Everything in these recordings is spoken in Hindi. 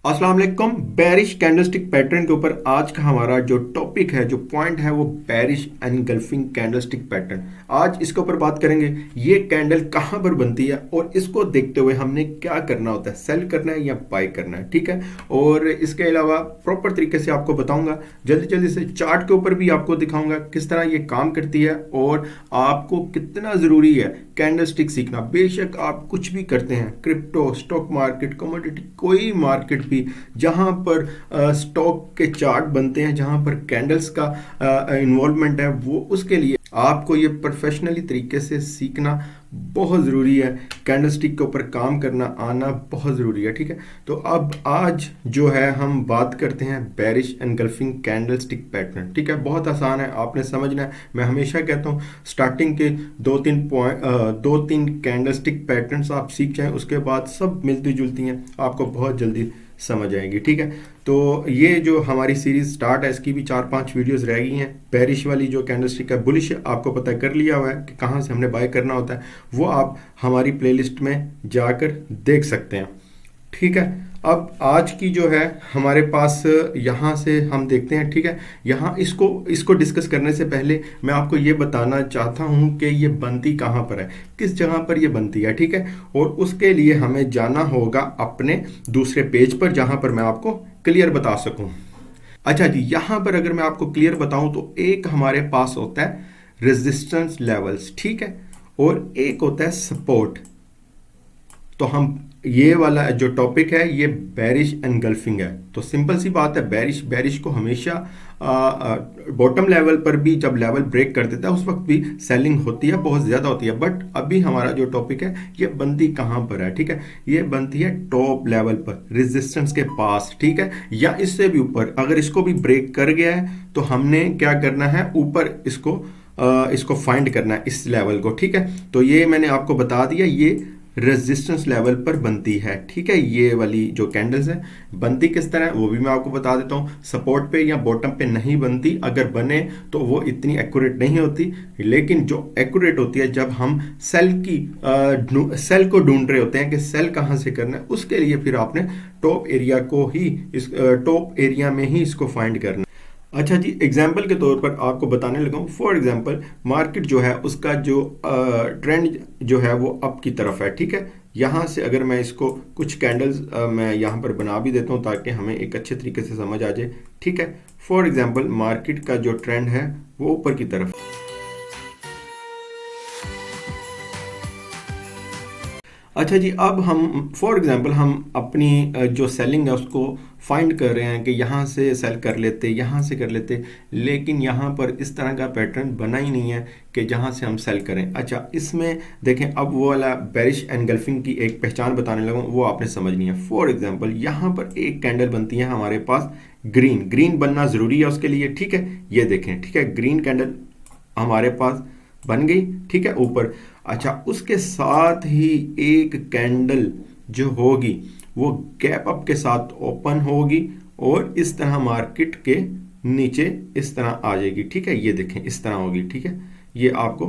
अस्सलाम वालेकुम। बेरिश कैंडलस्टिक पैटर्न के ऊपर आज का हमारा जो टॉपिक है, जो पॉइंट है, वो बेरिश एनगल्फिंग कैंडलस्टिक पैटर्न। आज इसके ऊपर बात करेंगे, ये कैंडल कहाँ पर बनती है और इसको देखते हुए हमने क्या करना होता है, सेल करना है या बाय करना है, ठीक है। और इसके अलावा प्रॉपर तरीके से आपको बताऊंगा, जल्दी जल्दी से चार्ट के ऊपर भी आपको दिखाऊंगा किस तरह ये काम करती है और आपको कितना ज़रूरी है कैंडलस्टिक सीखना। बेशक आप कुछ भी करते हैं, क्रिप्टो, स्टॉक मार्केट, कमोडिटी, कोई मार्केट भी जहां पर स्टॉक के चार्ट बनते हैं, जहां पर कैंडल्स का इन्वॉल्वमेंट है, वो उसके लिए आपको ये प्रोफेशनली तरीके से सीखना बहुत ज़रूरी है। कैंडलस्टिक के ऊपर काम करना आना बहुत ज़रूरी है, ठीक है। तो अब आज जो है हम बात करते हैं बेरिश एनगल्फिंग कैंडलस्टिक पैटर्न, ठीक है। बहुत आसान है, आपने समझना है। मैं हमेशा कहता हूँ स्टार्टिंग के दो तीन कैंडलस्टिक पैटर्न्स आप सीख जाएं, उसके बाद सब मिलती जुलती हैं, आपको बहुत जल्दी समझ आएगी, ठीक है। तो ये जो हमारी सीरीज स्टार्ट है, इसकी भी 4-5 वीडियोस रह गई हैं। बेरिश वाली जो कैंडलस्टिक है, बुलिश आपको पता कर लिया हुआ है कि कहाँ से हमने बाय करना होता है, वो आप हमारी प्लेलिस्ट में जाकर देख सकते हैं, ठीक है। अब आज की जो है हमारे पास, यहाँ से हम देखते हैं, ठीक है। यहाँ इसको डिस्कस करने से पहले मैं आपको ये बताना चाहता हूँ कि ये बनती कहाँ पर है, किस जगह पर ये बनती है, ठीक है। और उसके लिए हमें जाना होगा अपने दूसरे पेज पर, जहाँ पर मैं आपको क्लियर बता सकूँ। अच्छा जी, यहाँ पर अगर मैं आपको क्लियर बताऊँ तो एक हमारे पास होता है रेजिस्टेंस लेवल्स, ठीक है, और एक होता है सपोर्ट। तो हम ये वाला जो टॉपिक है ये बेरिश एनगल्फिंग है। तो सिंपल सी बात है, बेरिश को हमेशा बॉटम लेवल पर भी जब लेवल ब्रेक कर देता है उस वक्त भी सेलिंग होती है, बहुत ज़्यादा होती है। बट अभी हमारा जो टॉपिक है ये बनती कहाँ पर है, ठीक है। ये बनती है टॉप लेवल पर, रेजिस्टेंस के पास, ठीक है, या इससे भी ऊपर। अगर इसको भी ब्रेक कर गया है तो हमने क्या करना है, ऊपर इसको फाइंड करना है, इस लेवल को, ठीक है। तो ये मैंने आपको बता दिया, ये रेजिस्टेंस लेवल पर बनती है, ठीक है। ये वाली जो कैंडल्स है बनती किस तरह है वो भी मैं आपको बता देता हूँ। सपोर्ट पे या बॉटम पे नहीं बनती, अगर बने तो वो इतनी एक्यूरेट नहीं होती, लेकिन जो एक्यूरेट होती है जब हम सेल को ढूंढ रहे होते हैं कि सेल कहाँ से करना है, उसके लिए फिर आपने टॉप एरिया को ही, इस टॉप एरिया में ही इसको फाइंड करना। अच्छा जी, एग्जाम्पल के तौर पर आपको बताने लगा हूँ। फॉर एग्जाम्पल मार्केट जो है उसका जो ट्रेंड जो है वो अप की तरफ है, ठीक है। यहाँ से अगर मैं इसको कुछ कैंडल्स मैं यहाँ पर बना भी देता हूँ ताकि हमें एक अच्छे तरीके से समझ आ जाए, ठीक है। फॉर एग्जाम्पल मार्केट का जो ट्रेंड है वो ऊपर की तरफ। अच्छा जी, अब हम फॉर एग्जांपल हम अपनी जो सेलिंग है उसको फाइंड कर रहे हैं कि यहाँ से सेल कर लेते, यहाँ से कर लेते, लेकिन यहाँ पर इस तरह का पैटर्न बना ही नहीं है कि जहाँ से हम सेल करें। अच्छा, इसमें देखें, अब वो वाला बेरिश एनगल्फिंग की एक पहचान बताने लगा, वो आपने समझनी है। फॉर एग्जांपल यहाँ पर एक कैंडल बनती है हमारे पास, ग्रीन बनना ज़रूरी है उसके लिए, ठीक है। ये देखें, ठीक है, ग्रीन कैंडल हमारे पास बन गई, ठीक है, ऊपर। अच्छा, उसके साथ ही एक कैंडल जो होगी वो गैप अप के साथ ओपन होगी और इस तरह मार्केट के नीचे इस तरह आ जाएगी, ठीक है। ये देखें, इस तरह होगी, ठीक है। ये आपको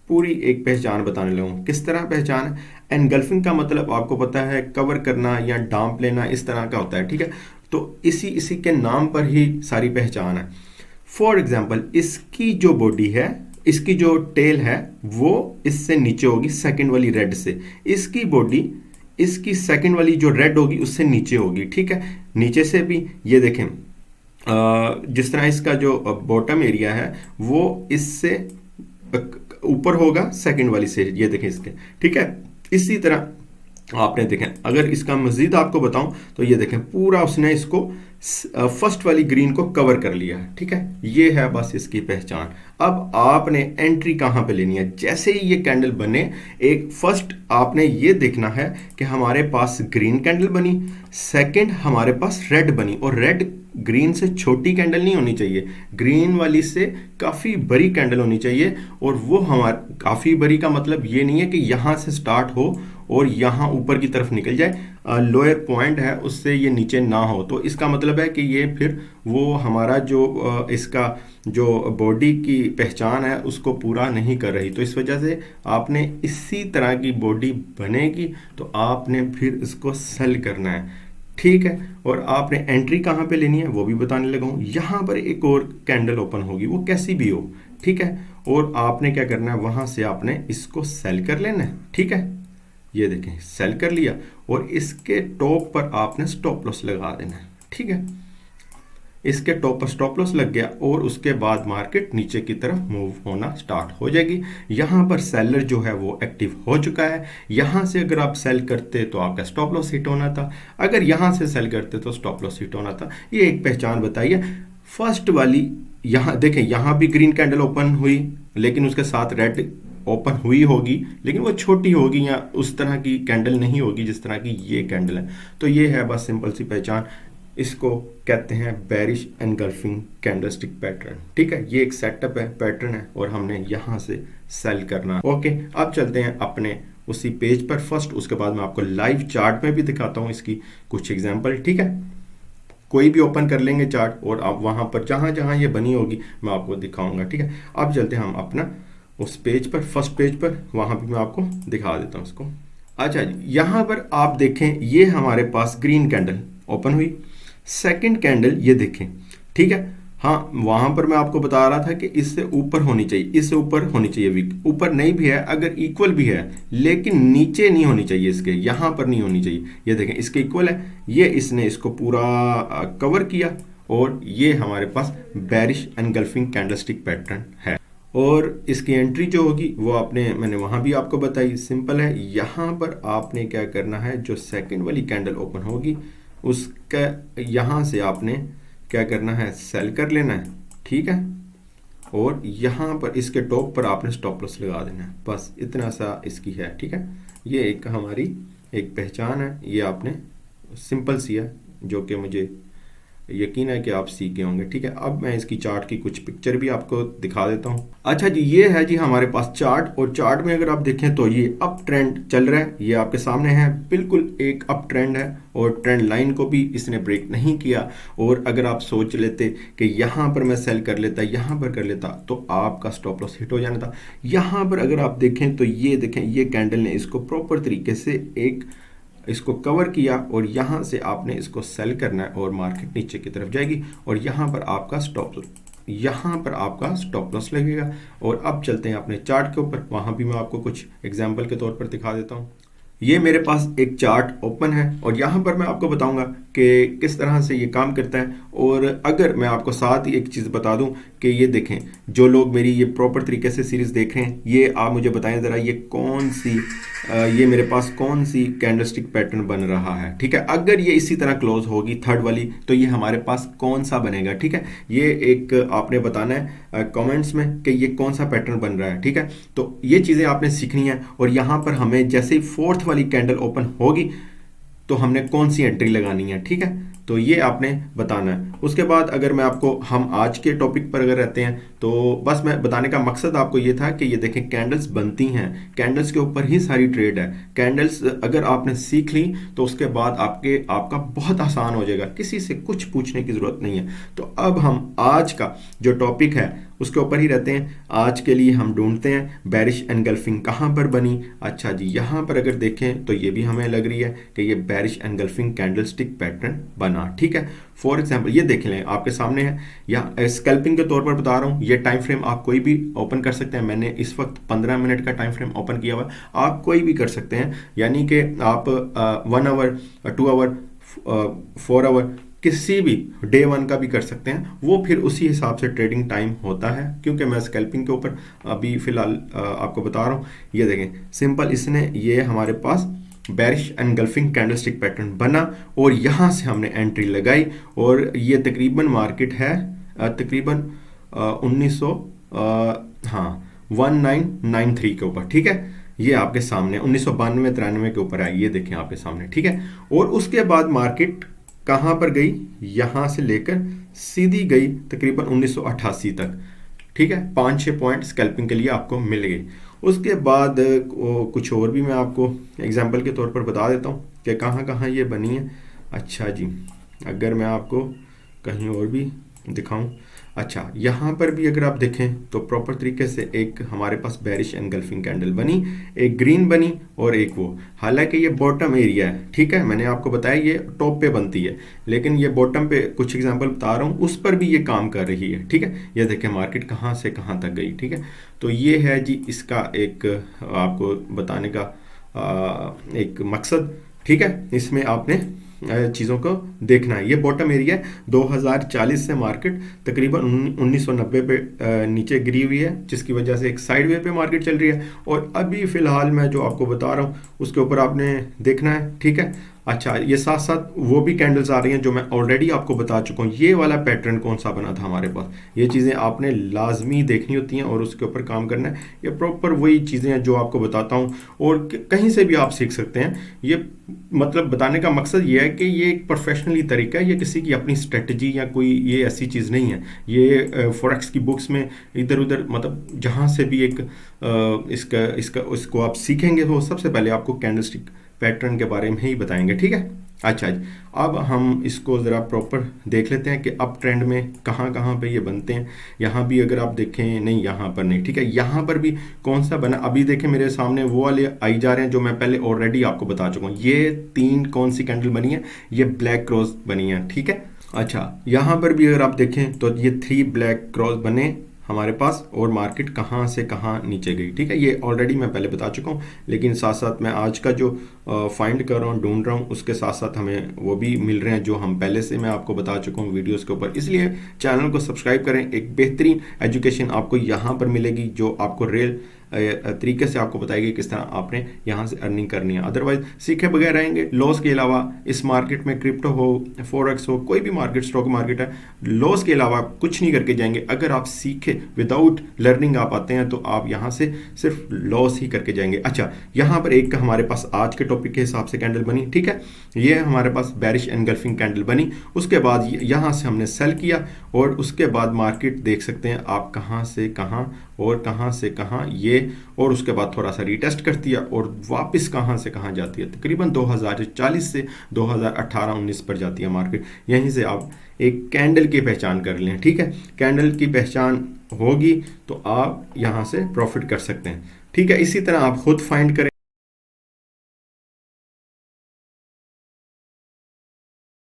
पूरी एक पहचान बताने लगूँ। किस तरह पहचान है? एनगल्फिंग का मतलब आपको पता है कवर करना या डांप लेना, इस तरह का होता है, ठीक है। तो इसी के नाम पर ही सारी पहचान है। फॉर एग्जाम्पल इसकी जो बॉडी है, इसकी जो टेल है वो इससे नीचे होगी, सेकंड वाली रेड से। इसकी बॉडी इसकी सेकंड वाली जो रेड होगी उससे नीचे होगी, ठीक है। नीचे से भी ये देखें, जिस तरह इसका जो बॉटम एरिया है वो इससे ऊपर होगा सेकंड वाली से, ये देखें इसके, ठीक है। इसी तरह आपने देखें, अगर इसका मजीद आपको बताऊं तो ये देखें, पूरा उसने इसको फर्स्ट वाली ग्रीन को कवर कर लिया है, ठीक है। ये है बस इसकी पहचान। अब आपने एंट्री कहाँ पे लेनी है? जैसे ही ये कैंडल बने, एक फर्स्ट आपने ये देखना है कि हमारे पास ग्रीन कैंडल बनी, सेकंड हमारे पास रेड बनी, और रेड ग्रीन से छोटी कैंडल नहीं होनी चाहिए, ग्रीन वाली से काफ़ी बड़ी कैंडल होनी चाहिए। और वो हमारा काफ़ी बड़ी का मतलब ये नहीं है कि यहाँ से स्टार्ट हो और यहाँ ऊपर की तरफ निकल जाए, लोअर पॉइंट है उससे ये नीचे ना हो। तो इसका मतलब है कि ये फिर वो हमारा जो इसका जो बॉडी की पहचान है उसको पूरा नहीं कर रही। तो इस वजह से आपने इसी तरह की बॉडी बनेगी तो आपने फिर इसको सेल करना है। ठीक है। और आपने एंट्री कहाँ पे लेनी है वो भी बताने लगा हूँ। यहाँ पर एक और कैंडल ओपन होगी, वो कैसी भी हो, ठीक है। और आपने क्या करना है, वहाँ से आपने इसको सेल कर लेना है, ठीक है। ये देखें सेल कर लिया और इसके टॉप पर आपने स्टॉप लॉस लगा देना है, ठीक है। इसके टॉप पर स्टॉप लॉस लग गया और उसके बाद मार्केट नीचे की तरफ मूव होना स्टार्ट हो जाएगी। यहाँ पर सेलर जो है वो एक्टिव हो चुका है। यहाँ से अगर आप सेल करते तो आपका स्टॉप लॉस हिट होना था, अगर यहाँ से सेल करते तो स्टॉप लॉस हिट होना था। ये एक पहचान बताइए। फर्स्ट वाली यहाँ देखें, यहाँ भी ग्रीन कैंडल ओपन हुई लेकिन उसके साथ रेड ओपन हुई होगी, लेकिन वो छोटी होगी या उस तरह की कैंडल नहीं होगी जिस तरह की ये कैंडल है। तो ये है बस सिंपल सी पहचान। इसको कहते हैं बेरिश एनगल्फिंग कैंडलस्टिक पैटर्न, ठीक है। ये एक सेटअप है, पैटर्न है और हमने यहाँ से सेल करना। ओके, अब चलते हैं अपने उसी पेज पर फर्स्ट, उसके बाद मैं आपको लाइव चार्ट में भी दिखाता हूँ इसकी कुछ एग्जांपल, ठीक है। कोई भी ओपन कर लेंगे चार्ट और आप वहाँ पर जहाँ जहाँ ये बनी होगी मैं आपको दिखाऊंगा, ठीक है। अब चलते हैं हम अपना उस पेज पर, फर्स्ट पेज पर, वहाँ भी मैं आपको दिखा देता हूँ उसको। अच्छा जी, यहाँ पर आप देखें ये हमारे पास ग्रीन कैंडल ओपन हुई, सेकंड कैंडल ये देखें, ठीक है। हाँ, वहां पर मैं आपको बता रहा था कि इससे ऊपर होनी चाहिए, इससे ऊपर होनी चाहिए विक, ऊपर नहीं भी है, अगर इक्वल भी है लेकिन नीचे नहीं होनी चाहिए, इसके यहाँ पर नहीं होनी चाहिए। ये देखें इसके इक्वल है, ये इसने इसको पूरा कवर किया और ये हमारे पास बेरिश एनगल्फिंग कैंडलस्टिक पैटर्न है। और इसकी एंट्री जो होगी वो आपने, मैंने वहां भी आपको बताई, सिंपल है। यहाँ पर आपने क्या करना है, जो सेकंड वाली कैंडल ओपन होगी उसका यहाँ से आपने क्या करना है, सेल कर लेना है, ठीक है। और यहाँ पर इसके टॉप पर आपने स्टॉप लॉस लगा देना है, बस इतना सा इसकी है, ठीक है। ये एक हमारी एक पहचान है, ये आपने सिंपल सी है जो कि मुझे यकीन है कि आप सीख गए होंगे, ठीक है। अब मैं इसकी चार्ट की कुछ पिक्चर भी आपको दिखा देता हूँ। अच्छा जी, ये है जी हमारे पास चार्ट, और चार्ट में अगर आप देखें तो ये अप ट्रेंड चल रहा है, ये आपके सामने है, बिल्कुल एक अप ट्रेंड है और ट्रेंड लाइन को भी इसने ब्रेक नहीं किया। और अगर आप सोच लेते कि यहाँ पर मैं सेल कर लेता, यहाँ पर कर लेता, तो आपका स्टॉप लॉस हिट हो जाना था। यहाँ पर अगर आप देखें तो ये देखें, ये कैंडल ने इसको प्रॉपर तरीके से इसको कवर किया और यहाँ से आपने इसको सेल करना है और मार्केट नीचे की तरफ जाएगी और यहाँ पर आपका स्टॉप लॉस लगेगा। और अब चलते हैं अपने चार्ट के ऊपर, वहाँ भी मैं आपको कुछ एग्जांपल के तौर पर दिखा देता हूँ। ये मेरे पास एक चार्ट ओपन है और यहाँ पर मैं आपको बताऊंगा कि किस तरह से ये काम करता है। और अगर मैं आपको साथ ही एक चीज़ बता दूं कि ये देखें, जो लोग मेरी ये प्रॉपर तरीके से सीरीज़ देख रहे हैं, ये आप मुझे बताएं ज़रा, ये मेरे पास कौन सी कैंडलस्टिक पैटर्न बन रहा है, ठीक है। अगर ये इसी तरह क्लोज होगी थर्ड वाली तो ये हमारे पास कौन सा बनेगा, ठीक है। ये एक आपने बताना है कमेंट्स में कि ये कौन सा पैटर्न बन रहा है, ठीक है। तो ये चीज़ें आपने सीखनी है। और यहाँ पर हमें जैसे ही फोर्थ वाली कैंडल ओपन होगी तो हमने कौन सी एंट्री लगानी है, ठीक है। तो ये आपने बताना है। उसके बाद अगर मैं आपको, हम आज के टॉपिक पर अगर रहते हैं तो बस मैं बताने का मकसद आपको ये था कि ये देखें कैंडल्स बनती हैं, कैंडल्स के ऊपर ही सारी ट्रेड है। कैंडल्स अगर आपने सीख ली तो उसके बाद आपका बहुत आसान हो जाएगा, किसी से कुछ पूछने की ज़रूरत नहीं है। तो अब हम आज का जो टॉपिक है उसके ऊपर ही रहते हैं। आज के लिए हम ढूंढते हैं बेरिश एनगल्फिंग कहाँ पर बनी। अच्छा जी, यहाँ पर अगर देखें तो ये भी हमें लग रही है कि ये बेरिश एनगल्फिंग कैंडलस्टिक पैटर्न बना, ठीक है। फॉर एग्जांपल ये देख लें, आपके सामने है, या स्कैल्पिंग के तौर पर बता रहा हूँ। ये टाइम फ्रेम आप कोई भी ओपन कर सकते हैं। मैंने इस वक्त 15 मिनट का टाइम फ्रेम ओपन किया हुआ है, आप कोई भी कर सकते हैं। यानी कि आप 1 आवर, 2 आवर, 4 आवर, किसी भी डे 1 का भी कर सकते हैं। वो फिर उसी हिसाब से ट्रेडिंग टाइम होता है। क्योंकि मैं स्कैल्पिंग के ऊपर अभी फिलहाल आपको बता रहा हूँ। ये देखें सिंपल, इसने ये हमारे पास बेरिश एनगल्फिंग कैंडलस्टिक पैटर्न बना और यहाँ से हमने एंट्री लगाई और ये तकरीबन मार्केट है तकरीबन 1993 के ऊपर, ठीक है। ये आपके सामने 1992-93 के ऊपर आई, ये देखें आपके सामने, ठीक है। और उसके बाद मार्केट कहाँ पर गई, यहाँ से लेकर सीधी गई तकरीबन 1988 तक, ठीक है। 5-6 पॉइंट स्कैल्पिंग के लिए आपको मिल गई। उसके बाद कुछ और भी मैं आपको एग्जांपल के तौर पर बता देता हूँ कि कहाँ कहाँ ये बनी है। अच्छा जी, अगर मैं आपको कहीं और भी दिखाऊं, अच्छा, यहाँ पर भी अगर आप देखें तो प्रॉपर तरीके से एक हमारे पास बेरिश एनगल्फिंग कैंडल बनी, एक ग्रीन बनी और एक वो। हालांकि ये बॉटम एरिया है, ठीक है, मैंने आपको बताया ये टॉप पे बनती है, लेकिन ये बॉटम पे कुछ एग्जांपल बता रहा हूँ, उस पर भी ये काम कर रही है। ठीक है, ये देखें मार्केट कहाँ से कहाँ तक गई। ठीक है, तो ये है जी इसका एक आपको बताने का एक मकसद। ठीक है, इसमें आपने चीज़ों को देखना है। ये बॉटम एरिया है, 2040 से मार्केट तकरीबन 1990 पे नीचे गिरी हुई है, जिसकी वजह से एक साइड वे पे मार्केट चल रही है। और अभी फ़िलहाल मैं जो आपको बता रहा हूँ उसके ऊपर आपने देखना है। ठीक है, अच्छा, ये साथ साथ वो भी कैंडल्स आ रही हैं जो मैं ऑलरेडी आपको बता चुका हूँ। ये वाला पैटर्न कौन सा बना था हमारे पास, ये चीज़ें आपने लाजमी देखनी होती हैं और उसके ऊपर काम करना है। ये प्रॉपर वही चीज़ें हैं जो आपको बताता हूँ, और कहीं से भी आप सीख सकते हैं। ये मतलब बताने का मकसद ये है कि ये एक प्रोफेशनली तरीका है, ये किसी की अपनी स्ट्रेटजी या कोई ये ऐसी चीज़ नहीं है। ये फॉरेक्स की बुक्स में इधर उधर मतलब जहाँ से भी एक इसका इसका इसको आप सीखेंगे तो सबसे पहले आपको कैंडलस्टिक पैटर्न के बारे में ही बताएंगे। ठीक है, अच्छा जी, अब हम इसको ज़रा प्रॉपर देख लेते हैं कि अप ट्रेंड में कहाँ कहाँ पे ये बनते हैं। यहाँ भी अगर आप देखें, नहीं यहाँ पर नहीं, ठीक है, यहाँ पर भी कौन सा बना, अभी देखें मेरे सामने वो वाले आई जा रहे हैं जो मैं पहले ऑलरेडी आपको बता चुका हूँ। ये 3 कौन सी कैंडल बनी है, ये ब्लैक क्रॉस बनी है। ठीक है, अच्छा, यहाँ पर भी अगर आप देखें तो ये 3 ब्लैक क्रॉस बने हमारे पास, और मार्केट कहाँ से कहाँ नीचे गई। ठीक है, ये ऑलरेडी मैं पहले बता चुका हूँ, लेकिन साथ साथ मैं आज का जो फाइंड कर रहा हूँ, ढूंढ रहा हूँ, उसके साथ साथ हमें वो भी मिल रहे हैं जो हम पहले से मैं आपको बता चुका हूँ वीडियोस के ऊपर। इसलिए चैनल को सब्सक्राइब करें, एक बेहतरीन एजुकेशन आपको यहाँ पर मिलेगी जो आपको रियल तरीके से आपको बताएगी किस तरह आपने यहाँ से अर्निंग करनी है। अदरवाइज सीखे बगैर रहेंगे, लॉस के अलावा इस मार्केट में क्रिप्टो हो, फॉरेक्स हो, कोई भी मार्केट, स्टॉक मार्केट है, लॉस के अलावा कुछ नहीं करके जाएंगे। अगर आप सीखे विदाउट लर्निंग आप आते हैं तो आप यहाँ से सिर्फ लॉस ही करके जाएंगे। अच्छा, यहाँ पर एक हमारे पास आज के टॉपिक के हिसाब से कैंडल बनी। ठीक है, ये हमारे पास बेरिश एनगल्फिंग कैंडल बनी, उसके बाद यहाँ से हमने सेल किया, और उसके बाद मार्केट देख सकते हैं आप कहाँ से कहाँ और कहाँ से कहाँ ये, और उसके बाद थोड़ा सा रीटेस्ट करती है और वापस कहाँ से कहाँ जाती है, तकरीबन 2040 से 2018-19 पर जाती है मार्केट। यहीं से आप एक कैंडल की पहचान कर लें। ठीक है, कैंडल की पहचान होगी तो आप यहाँ से प्रॉफिट कर सकते हैं। ठीक है, इसी तरह आप खुद फाइंड करें।